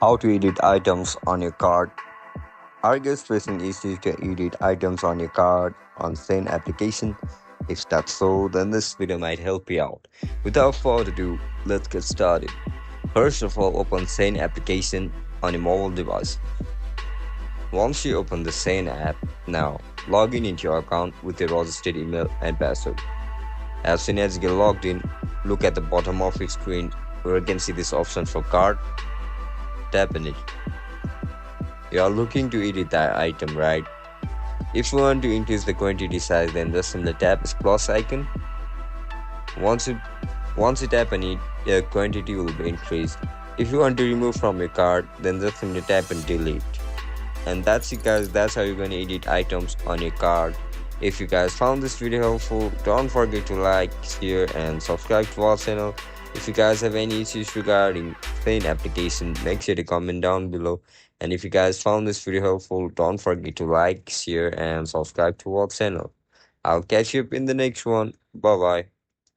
How to edit items on your card. Are you guys facing issues to edit items on your card on Shein application? If that's so, then this video might help you out. Without further ado, let's get started. First of all, open Shein application on your mobile device. Once you open the Shein app, now log in into your account with your registered email and password. As soon as you get logged in, look at the bottom of your screen where you can see this option for card. Tap on it. You are looking to edit that item, right? If you want to increase the quantity size, then just simply tap this plus icon. Once you tap on it, your quantity will be increased. If you want to remove from your cart, then just simply tap and delete. And that's it guys, that's how you're going to edit items on your card. If you guys found this video helpful, don't forget to like, share and subscribe to our channel. If you guys have any issues regarding Shein application, make sure to comment down below. And if you guys found this video helpful, don't forget to like, share and subscribe to our channel. I'll catch you up in the next one. Bye bye.